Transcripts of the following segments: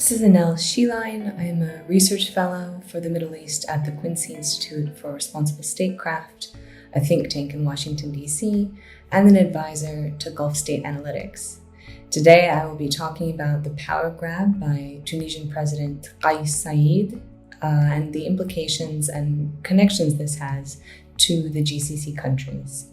This is Annelle Sheline. I am a research fellow for the Middle East at the Quincy Institute for Responsible Statecraft, a think tank in Washington, D.C., and an advisor to Gulf State Analytics. Today, I will be talking about the power grab by Tunisian President Kais Saied and the implications and connections this has to the GCC countries.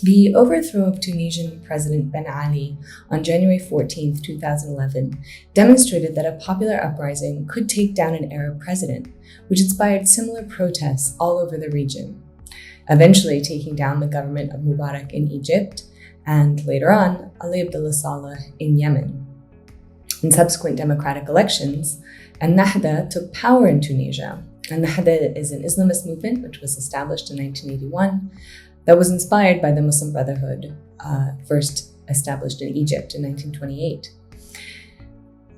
The overthrow of Tunisian President Ben Ali on January 14, 2011, demonstrated that a popular uprising could take down an Arab president, which inspired similar protests all over the region, eventually taking down the government of Mubarak in Egypt, and later on, Ali Abdullah Saleh in Yemen. In subsequent democratic elections, Ennahda took power in Tunisia. Ennahda is an Islamist movement which was established in 1981 that was inspired by the Muslim Brotherhood, first established in Egypt in 1928.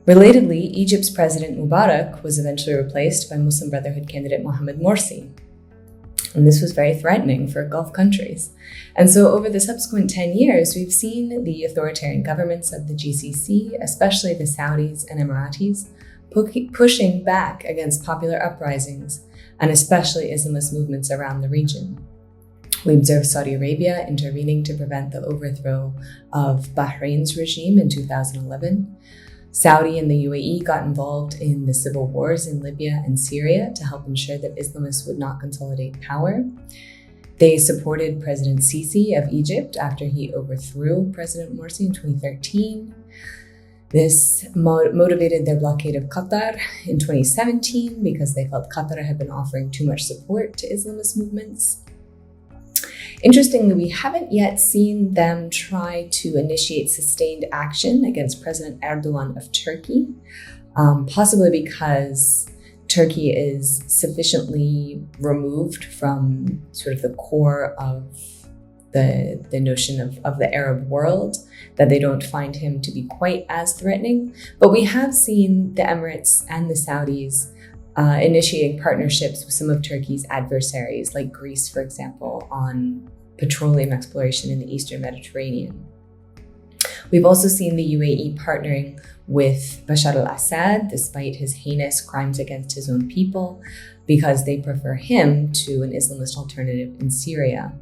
Relatedly, Egypt's President Mubarak was eventually replaced by Muslim Brotherhood candidate Mohamed Morsi. And this was very threatening for Gulf countries. And so over the subsequent 10 years, we've seen the authoritarian governments of the GCC, especially the Saudis and Emiratis, pushing back against popular uprisings, and especially Islamist movements around the region. We observed Saudi Arabia intervening to prevent the overthrow of Bahrain's regime in 2011. Saudi and the UAE got involved in the civil wars in Libya and Syria to help ensure that Islamists would not consolidate power. They supported President Sisi of Egypt after he overthrew President Morsi in 2013. This motivated their blockade of Qatar in 2017 because they felt Qatar had been offering too much support to Islamist movements. Interestingly, we haven't yet seen them try to initiate sustained action against President Erdogan of Turkey, possibly because Turkey is sufficiently removed from sort of the core of the notion of the Arab world that they don't find him to be quite as threatening. But we have seen the Emirates and the Saudis initiating partnerships with some of Turkey's adversaries, like Greece, for example, on petroleum exploration in the Eastern Mediterranean. We've also seen the UAE partnering with Bashar al-Assad, despite his heinous crimes against his own people, because they prefer him to an Islamist alternative in Syria.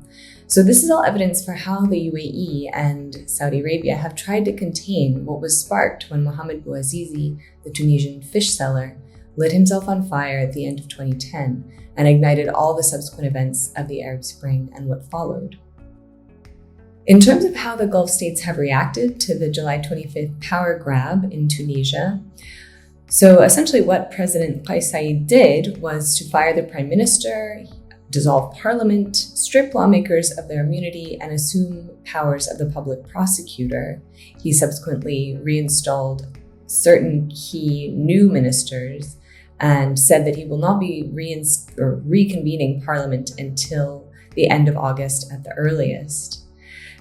So this is all evidence for how the UAE and Saudi Arabia have tried to contain what was sparked when Mohamed Bouazizi, the Tunisian fish seller, lit himself on fire at the end of 2010 and ignited all the subsequent events of the Arab Spring and what followed. In terms of how the Gulf states have reacted to the July 25th power grab in Tunisia, so essentially what President Kais Saied did was to fire the prime minister, dissolve parliament, strip lawmakers of their immunity, and assume powers of the public prosecutor. He subsequently reinstalled certain key new ministers and said that he will not be reconvening parliament until the end of August at the earliest.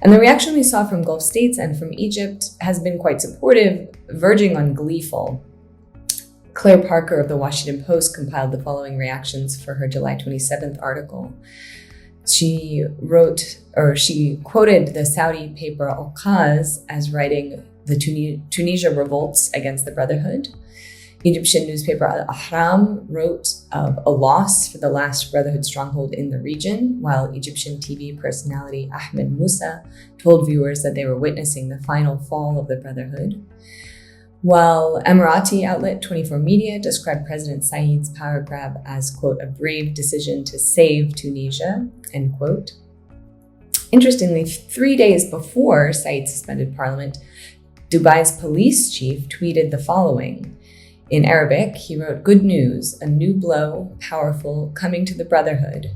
And the reaction we saw from Gulf states and from Egypt has been quite supportive, verging on gleeful. Claire Parker of the Washington Post compiled the following reactions for her July 27th article. She quoted the Saudi paper Al-Qaz as writing, "The Tunisia revolts against the Brotherhood." Egyptian newspaper Al-Ahram wrote of a loss for the last Brotherhood stronghold in the region, while Egyptian TV personality Ahmed Musa told viewers that they were witnessing the final fall of the Brotherhood. While Emirati outlet 24 Media described President Said's power grab as, quote, "a brave decision to save Tunisia," end quote. Interestingly, 3 days before Said suspended parliament, Dubai's police chief tweeted the following. In Arabic, he wrote, "Good news, a new blow, powerful, coming to the Brotherhood."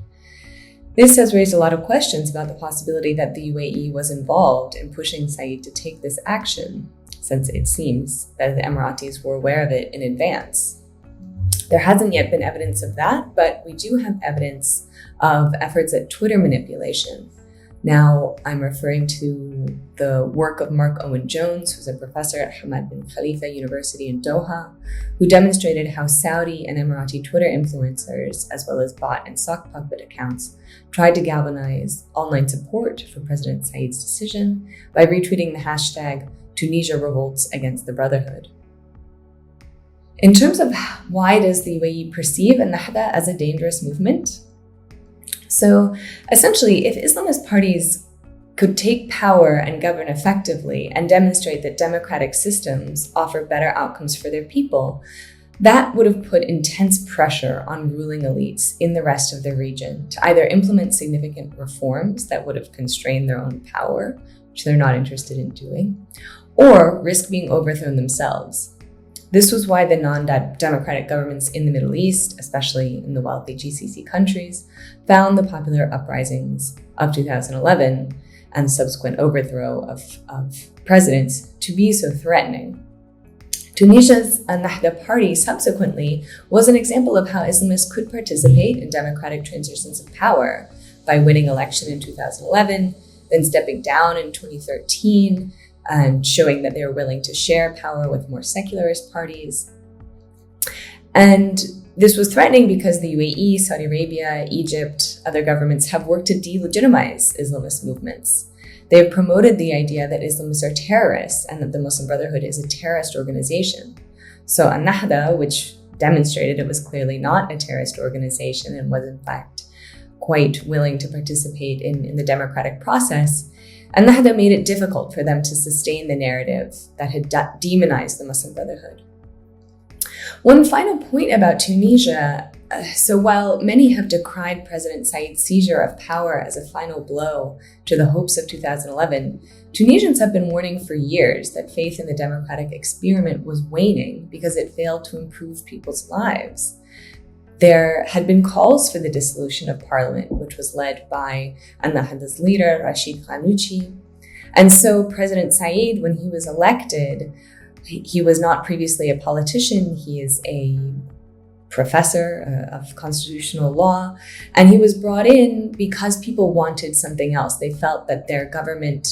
This has raised a lot of questions about the possibility that the UAE was involved in pushing Said to take this action, since it seems that the Emiratis were aware of it in advance. There hasn't yet been evidence of that, but we do have evidence of efforts at Twitter manipulation. Now, I'm referring to the work of Mark Owen Jones, who's a professor at Hamad bin Khalifa University in Doha, who demonstrated how Saudi and Emirati Twitter influencers, as well as bot and sock puppet accounts, tried to galvanize online support for President Said's decision by retweeting the hashtag Tunisia revolts against the Brotherhood. In terms of why does the UAE perceive Ennahda as a dangerous movement? So essentially, if Islamist parties could take power and govern effectively and demonstrate that democratic systems offer better outcomes for their people, that would have put intense pressure on ruling elites in the rest of the region to either implement significant reforms that would have constrained their own power, which they're not interested in doing, or risk being overthrown themselves. This was why the non-democratic governments in the Middle East, especially in the wealthy GCC countries, found the popular uprisings of 2011 and subsequent overthrow of presidents to be so threatening. Tunisia's Ennahda party subsequently was an example of how Islamists could participate in democratic transitions of power by winning election in 2011, then stepping down in 2013, and showing that they were willing to share power with more secularist parties. And this was threatening because the UAE, Saudi Arabia, Egypt, other governments have worked to delegitimize Islamist movements. They have promoted the idea that Islamists are terrorists and that the Muslim Brotherhood is a terrorist organization. So Ennahda, which demonstrated it was clearly not a terrorist organization and was in fact quite willing to participate in the democratic process, Ennahda made it difficult for them to sustain the narrative that had demonized the Muslim Brotherhood. One final point about Tunisia. So while many have decried President Said's seizure of power as a final blow to the hopes of 2011, Tunisians have been warning for years that faith in the democratic experiment was waning because it failed to improve people's lives. There had been calls for the dissolution of parliament, which was led by Ennahda's leader, Rachid Ghannouchi. And so President Said, when he was elected, he was not previously a politician. He is a professor of constitutional law, and he was brought in because people wanted something else. They felt that their government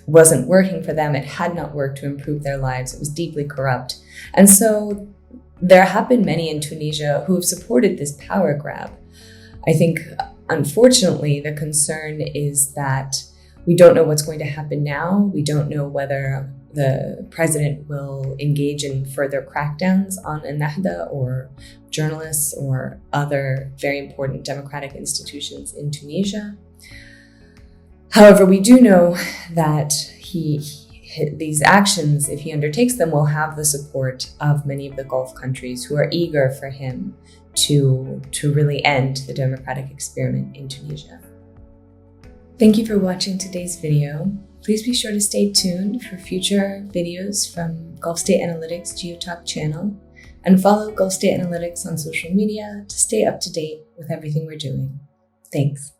wasn't working for them. It had not worked to improve their lives. It was deeply corrupt. And so there have been many in Tunisia who have supported this power grab. I think, unfortunately, the concern is that we don't know what's going to happen now. We don't know whether the president will engage in further crackdowns on Ennahda or journalists or other very important democratic institutions in Tunisia. However, we do know that these actions, if he undertakes them, will have the support of many of the Gulf countries who are eager for him to really end the democratic experiment in Tunisia. Thank you for watching today's video. Please be sure to stay tuned for future videos from Gulf State Analytics GeoTalk channel and follow Gulf State Analytics on social media to stay up to date with everything we're doing. Thanks.